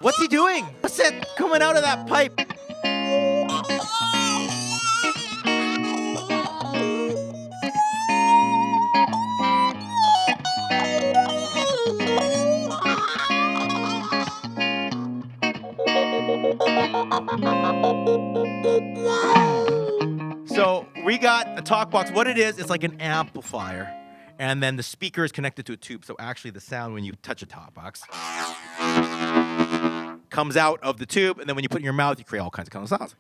What's he doing? What's that coming out of that pipe? So we got a talk box. What it is, it's like an amplifier. And then the speaker is connected to a tube. So actually the sound when you touch a talk box comes out of the tube. And then when you put it in your mouth, you create all kinds of sounds.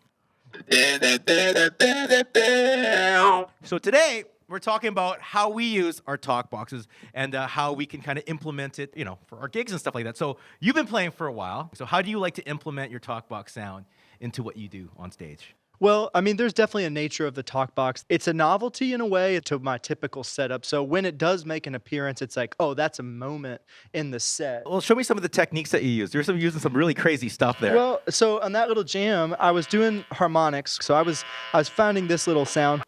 So today we're talking about how we use our talk boxes and how we can kind of implement it, for our gigs and stuff like that. So you've been playing for a while. So how do you like to implement your talk box sound into what you do on stage? Well, I mean, there's definitely a nature of the talk box. It's a novelty in a way to my typical setup. So when it does make an appearance, it's like, oh, that's a moment in the set. Well, show me some of the techniques that you use. You're using some really crazy stuff there. Well, so on that little jam, I was doing harmonics. So I was finding this little sound.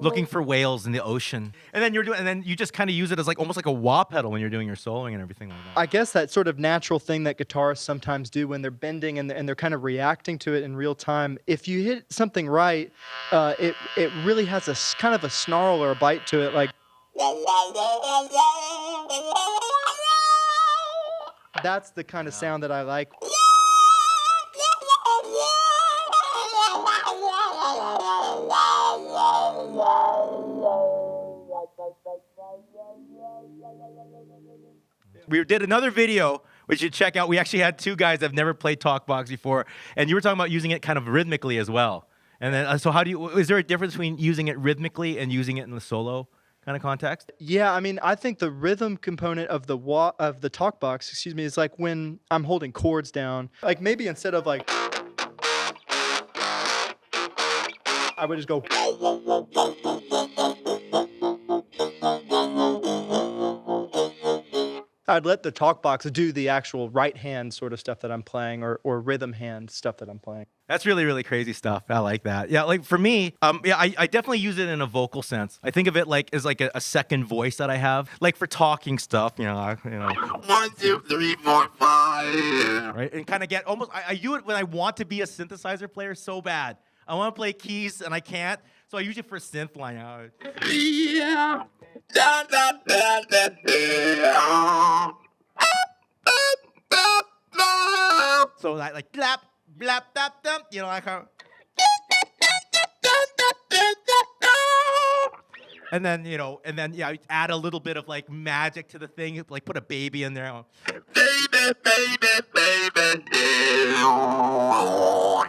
Looking for whales in the ocean, and then you just kind of use it as almost like a wah pedal when you're doing your soloing and everything like that. I guess that sort of natural thing that guitarists sometimes do when they're bending and they're kind of reacting to it in real time. If you hit something right, it really has a kind of a snarl or a bite to it, like. That's the kind of sound that I like. We did another video, which you check out. We actually had two guys that have never played talkbox before, and you were talking about using it kind of rhythmically as well. And then, so is there a difference between using it rhythmically and using it in the solo kind of context? Yeah, I mean, I think the rhythm component of the talkbox, is like when I'm holding chords down. Like maybe instead of like, I would just go. I'd let the talk box do the actual right hand sort of stuff that I'm playing or rhythm hand stuff that I'm playing. That's really, really crazy stuff. I like that. Yeah, like for me, I definitely use it in a vocal sense. I think of it as like a second voice that I have. Like for talking stuff, 1, 2, 3, 4, 5. Right? And kind of get almost, I do it when I want to be a synthesizer player so bad. I want to play keys and I can't. So I use it for synth line. Yeah. So like blap, blap, blap, blap, I kind of. And then, yeah, add a little bit of like magic to the thing, like put a baby in there. Baby, baby, baby.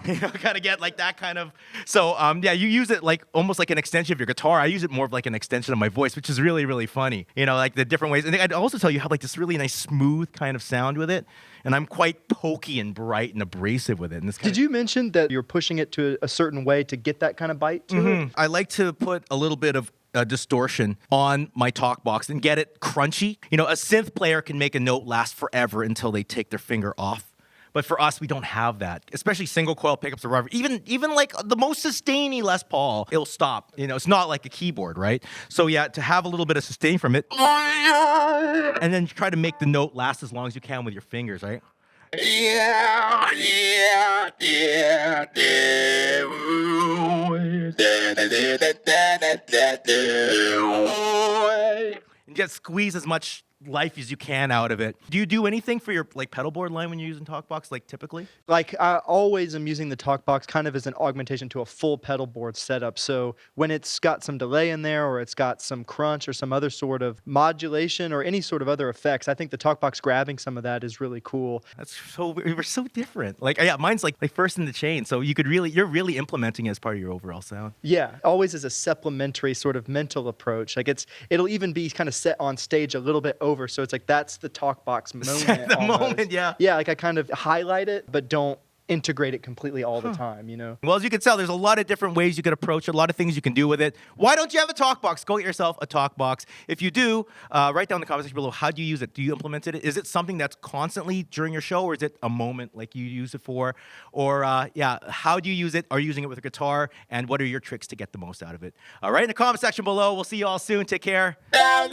Kind of get like that kind of. So, yeah, you use it like almost like an extension of your guitar. I use it more of like an extension of my voice, which is really, really funny. Like the different ways. And I'd also tell you have like this really nice smooth kind of sound with it. And I'm quite pokey and bright and abrasive with it. And Did you mention that you're pushing it to a certain way to get that kind of bite to it? I like to put a little bit of distortion on my talk box and get it crunchy. A synth player can make a note last forever until they take their finger off. But for us, we don't have that, especially single coil pickups or whatever. Even like the most sustainy Les Paul, it'll stop. It's not like a keyboard, right? So yeah, to have a little bit of sustain from it, and then try to make the note last as long as you can with your fingers, right? Yeah, yeah, yeah, yeah. And just squeeze as much life as you can out of it. Do you do anything for your like pedal board line when you're using talkbox, like typically? Like I always am using the talkbox kind of as an augmentation to a full pedal board setup. So when it's got some delay in there or it's got some crunch or some other sort of modulation or any sort of other effects, I think the talkbox grabbing some of that is really cool. That's so we're so different. Like yeah, mine's like first in the chain. So you're really implementing it as part of your overall sound. Yeah, always as a supplementary sort of mental approach. Like it'll even be kind of set on stage a little bit over, so it's like that's the talk box moment. The moment, yeah. Yeah, like I kind of highlight it, but don't integrate it completely all the time, you know? Well, as you can tell, there's a lot of different ways you could approach it, a lot of things you can do with it. Why don't you have a talk box? Go get yourself a talk box. If you do, write down in the comment section below, how do you use it? Do you implement it? Is it something that's constantly during your show, or is it a moment like you use it for? Or, how do you use it? Are you using it with a guitar? And what are your tricks to get the most out of it? All right, in the comment section below. We'll see you all soon. Take care. Wow.